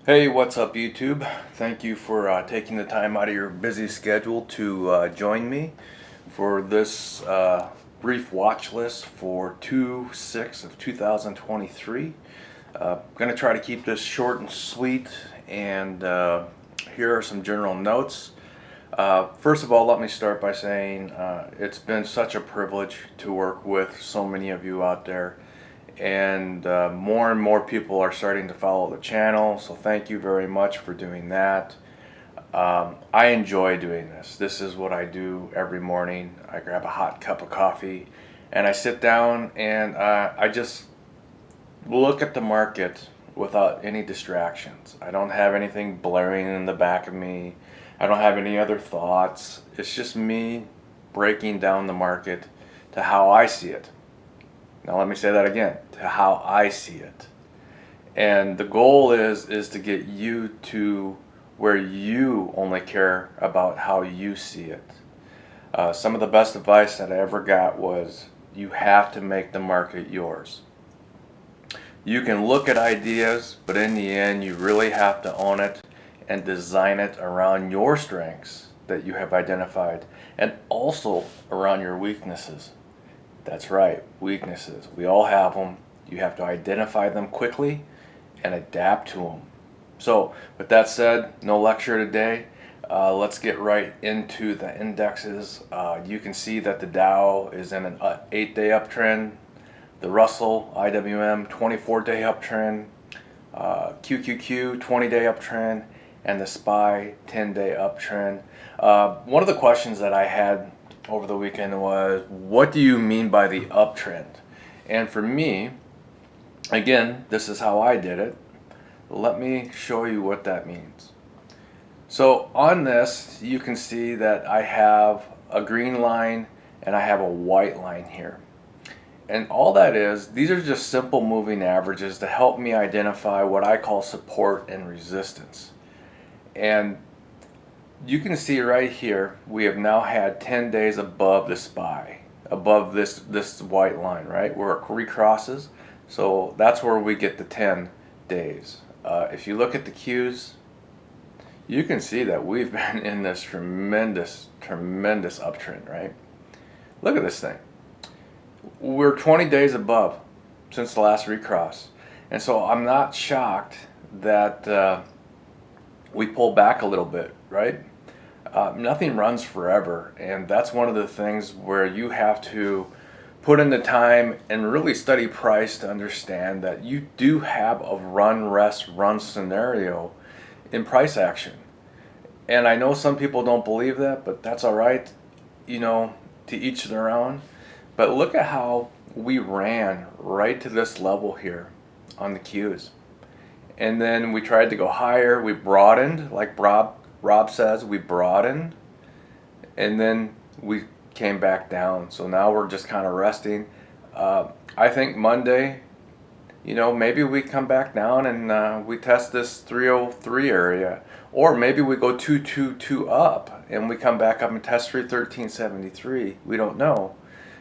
Hey, what's up, YouTube? Thank you for taking the time out of your busy schedule to join me for this brief watch list for 2/6 of 2023. I'm going to try to keep this short and sweet, and here are some general notes. First of all, let me start by saying it's been such a privilege to work with so many of you out there, and more people are starting to follow the channel, so thank you very much for doing that. I enjoy doing this. This is what I do every morning. I grab a hot cup of coffee and I sit down and I just look at the market without any distractions. I don't have anything blaring in the back of me. I don't have any other thoughts. It's just me breaking down the market to how I see it. Now let me say that again, to how I see it. And the goal is to get you to where you only care about how you see it. Some of the best advice that I ever got was you have to make the market yours. You can look at ideas, but in the end you really have to own it and design it around your strengths that you have identified and also around your weaknesses. That's right, weaknesses. We all have them. You have to identify them quickly and adapt to them. So, with that said, no lecture today. Let's get right into the indexes. You can see that the Dow is in an 8-day uptrend. The Russell IWM 24-day uptrend. QQQ 20-day uptrend. And the SPY 10-day uptrend. One of the questions that I had over the weekend was, what do you mean by the uptrend? And for me, again, this is how I did it. Let me show you what that means. So on this, you can see that I have a green line and I have a white line here. And all that is, these are just simple moving averages to help me identify what I call support and resistance. And you can see right here, we have now had 10 days above the SPY, above this white line, right, where it recrosses. So that's where we get the 10 days. If you look at the Qs, you can see that we've been in this tremendous uptrend, right? Look at this thing. We're 20 days above since the last recross. And so I'm not shocked that we pull back a little bit, right? Nothing runs forever, and that's one of the things where you have to put in the time and really study price to understand that you do have a run, rest, run scenario in price action. And I know some people don't believe that, but that's all right, to each their own. But look at how we ran right to this level here on the Qs. And then we tried to go higher. We broadened, like Rob says, we broadened. And then we came back down. So now we're just kind of resting. I think Monday, maybe we come back down and we test this 303 area. Or maybe we go 222 up and we come back up and test 313.73. We don't know.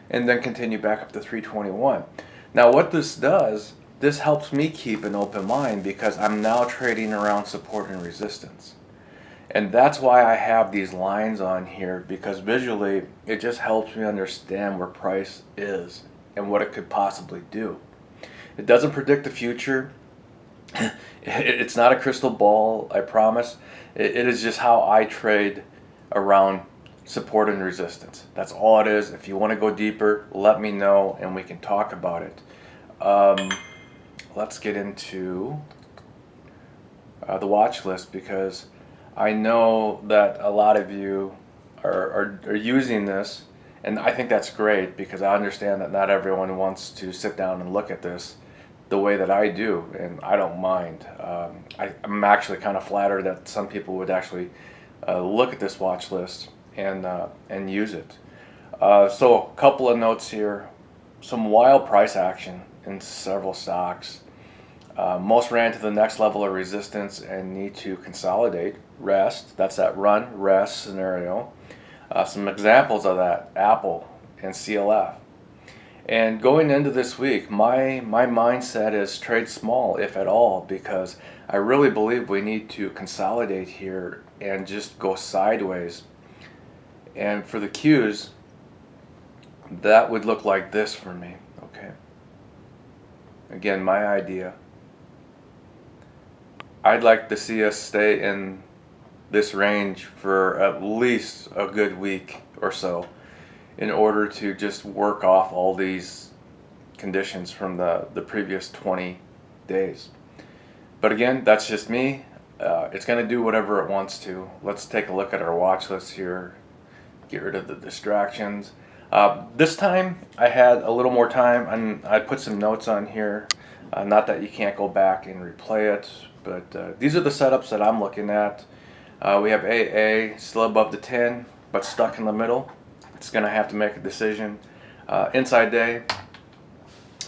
And then continue back up to 321. Now what this does, this helps me keep an open mind because I'm now trading around support and resistance. And that's why I have these lines on here, because visually it just helps me understand where price is and what it could possibly do. It doesn't predict the future. It's not a crystal ball, I promise. It is just how I trade around support and resistance. That's all it is. If you want to go deeper, let me know and we can talk about it. Let's get into the watch list, because I know that a lot of you are using this, and I think that's great because I understand that not everyone wants to sit down and look at this the way that I do, and I don't mind. I'm actually kind of flattered that some people would actually look at this watch list and use it. So a couple of notes here. Some wild price action in several stocks. Most ran to the next level of resistance and need to consolidate, rest. That's that run, rest scenario. Some examples of that, Apple and CLF. And going into this week, my mindset is trade small, if at all, because I really believe we need to consolidate here and just go sideways. And for the Qs, that would look like this for me. Okay. Again, my idea. I'd like to see us stay in this range for at least a good week or so in order to just work off all these conditions from the previous 20 days. But again, that's just me. It's going to do whatever it wants to. Let's take a look at our watch list here. Get rid of the distractions. This time I had a little more time, and I put some notes on here. Not that you can't go back and replay it, but these are the setups that I'm looking at. We have AA still above the 10, but stuck in the middle. It's going to have to make a decision. Inside day,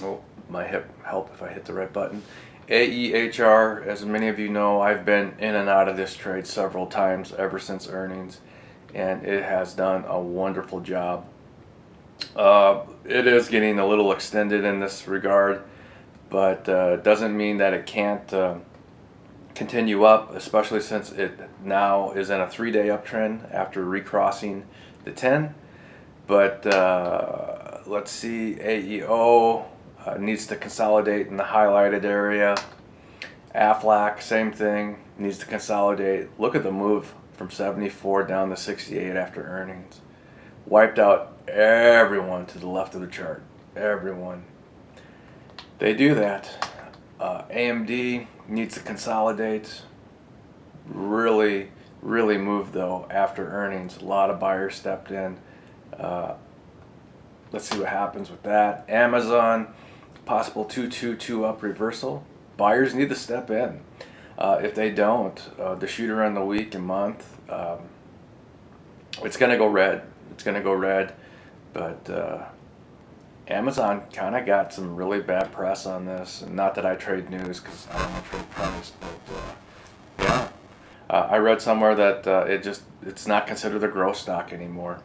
oh, my hip help if I hit the right button. AEHR, as many of you know, I've been in and out of this trade several times ever since earnings, and it has done a wonderful job. It is getting a little extended in this regard, but doesn't mean that it can't continue up, especially since it now is in a 3-day uptrend after recrossing the 10. But let's see, AEO needs to consolidate in the highlighted area. AFLAC, same thing, needs to consolidate. Look at the move from 74 down to 68 after earnings. Wiped out everyone to the left of the chart. Everyone. They do that. AMD needs to consolidate. Really moved though after earnings. A lot of buyers stepped in. Let's see what happens with that. Amazon, possible 222 up reversal. Buyers need to step in. If they don't, the shooter on the week and month, it's going to go red. It's going to go red. But Amazon kind of got some really bad press on this. And not that I trade news, because I don't trade price, but yeah. I read somewhere that it's not considered a growth stock anymore.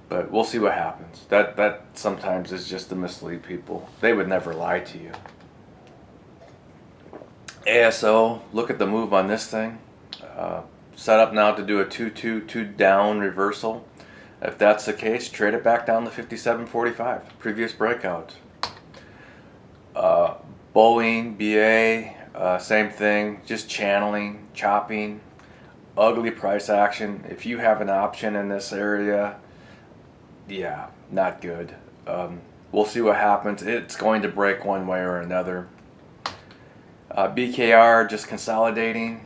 But we'll see what happens. That sometimes is just to mislead people. They would never lie to you. ASO, look at the move on this thing. Set up now to do a 2-2 down reversal. If that's the case, trade it back down to 57.45, previous breakout. Boeing, BA, same thing, just channeling, chopping, ugly price action. If you have an option in this area, yeah, not good. We'll see what happens. It's going to break one way or another. BKR just consolidating.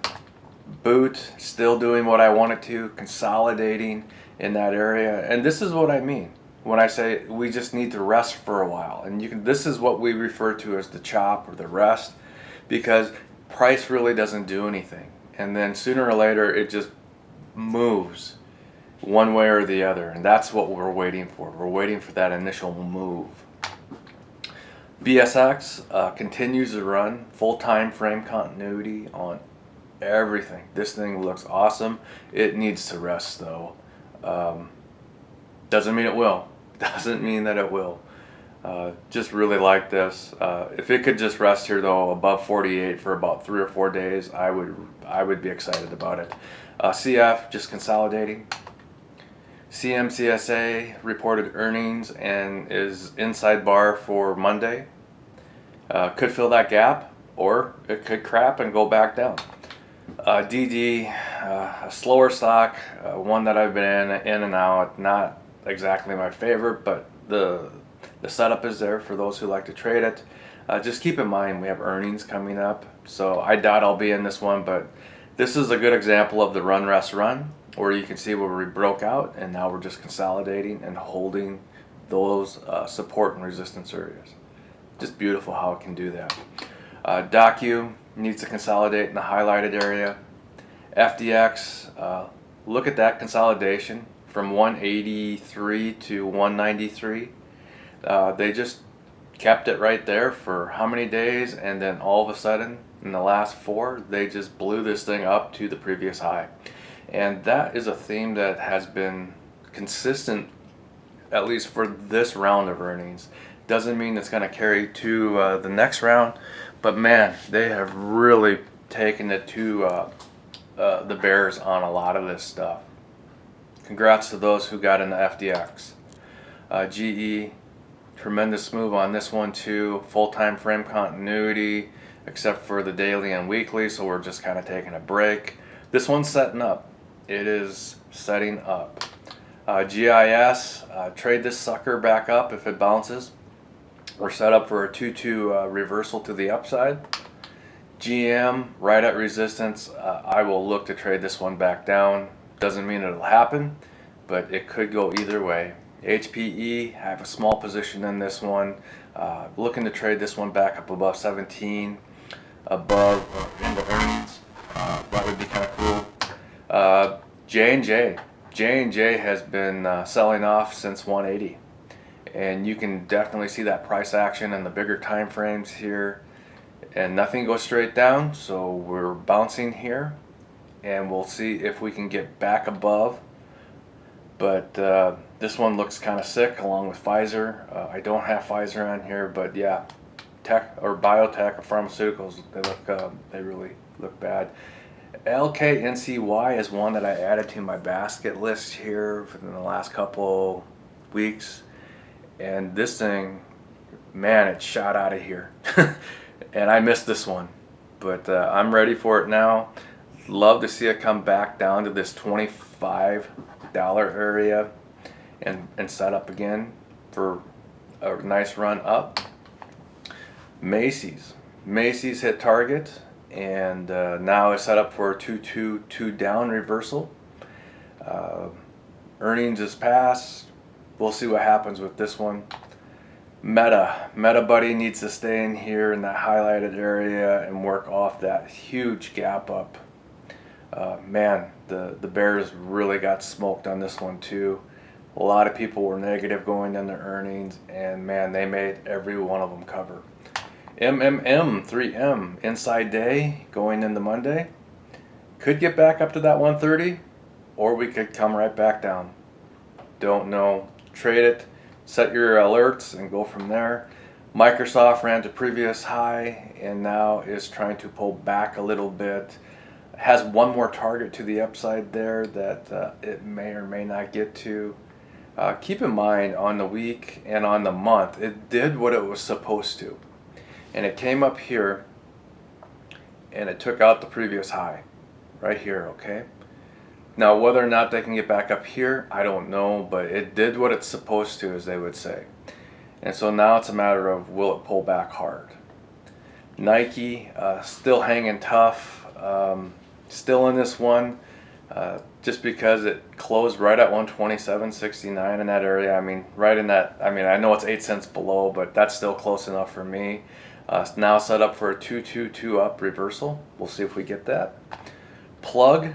Boot still doing what I want it to, consolidating in that area. And this is what I mean when I say we just need to rest for a while. And this is what we refer to as the chop or the rest, because price really doesn't do anything. And then sooner or later it just moves one way or the other, and that's what we're waiting for. We're waiting for that initial move. BSX continues to run full time frame continuity on everything. This thing looks awesome. It needs to rest though. Doesn't mean it will. Doesn't mean that it will. Just really like this. If it could just rest here though above 48 for about 3 or 4 days, I would be excited about it. CF just consolidating. CMCSA reported earnings and is inside bar for Monday. Could fill that gap, or it could crap and go back down. DD, a slower stock, one that I've been in and out. Not exactly my favorite, but the setup is there for those who like to trade it. Just keep in mind we have earnings coming up, so I doubt I'll be in this one, but this is a good example of the run, rest, run, where you can see where we broke out and now we're just consolidating and holding those support and resistance areas. Just beautiful how it can do that. Docu needs to consolidate in the highlighted area. FDX, look at that consolidation from 183 to 193. They just kept it right there for how many days, and then all of a sudden in the last 4 they just blew this thing up to the previous high. And that is a theme that has been consistent, at least for this round of earnings. Doesn't mean it's going to carry to the next round, but man, they have really taken it to the bears on a lot of this stuff. Congrats to those who got into FDX. GE, tremendous move on this one too. Full-time frame continuity, except for the daily and weekly, so we're just kind of taking a break. This one's setting up. It is setting up. GIS, trade this sucker back up if it bounces. We're set up for a 2-2 reversal to the upside. GM, right at resistance. I will look to trade this one back down. Doesn't mean it'll happen, but it could go either way. HPE, I have a small position in this one. Looking to trade this one back up above 17, above into earnings. That would be kind of cool. J&J. J&J has been selling off since 180. And you can definitely see that price action in the bigger time frames here. And nothing goes straight down, so we're bouncing here. And we'll see if we can get back above. But this one looks kind of sick along with Pfizer. I don't have Pfizer on here, but yeah, tech or biotech or pharmaceuticals, they really look bad. LKNCY is one that I added to my basket list here within the last couple weeks. And this thing, man, it shot out of here. And I missed this one. But I'm ready for it now. Love to see it come back down to this $25 area and set up again for a nice run up. Macy's hit target and now is set up for a 2-2 down reversal. Earnings is passed. We'll see what happens with this one. Meta Buddy needs to stay in here in that highlighted area and work off that huge gap up. Man, the bears really got smoked on this one too. A lot of people were negative going into earnings, and man, they made every one of them cover. 3M inside day going into Monday could get back up to that 130, or we could come right back down. Don't know. Trade it, set your alerts, and go from there. Microsoft ran to previous high and now is trying to pull back a little bit. Has one more target to the upside there that it may or may not get to. Keep in mind, on the week and on the month, it did what it was supposed to. And it came up here and it took out the previous high right here, okay? Now, whether or not they can get back up here, I don't know, but it did what it's supposed to, as they would say. And so now it's a matter of, will it pull back hard? Nike, still hanging tough, still in this one, just because it closed right at 127.69 in that area. I mean, right in that, I mean, I know it's 8 cents below, but that's still close enough for me. Now set up for a 2-2-2 up reversal. We'll see if we get that. Plug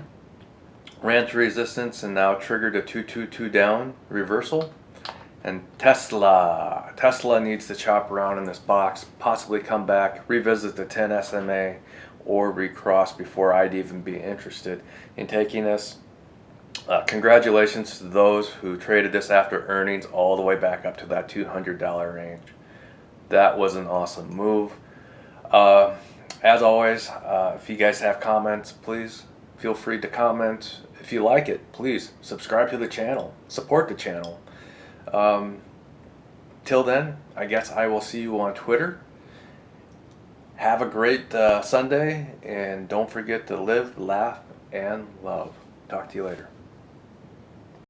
ran to resistance and now triggered a 2-2-2 down reversal. And Tesla needs to chop around in this box, possibly come back, revisit the 10 SMA, or recross before I'd even be interested in taking this. Congratulations to those who traded this after earnings all the way back up to that $200 range. That was an awesome move. As always, if you guys have comments, please feel free to comment. If you like it, please subscribe to the channel, support the channel. Till then, I guess I will see you on Twitter. Have a great Sunday, and don't forget to live, laugh, and love. Talk to you later.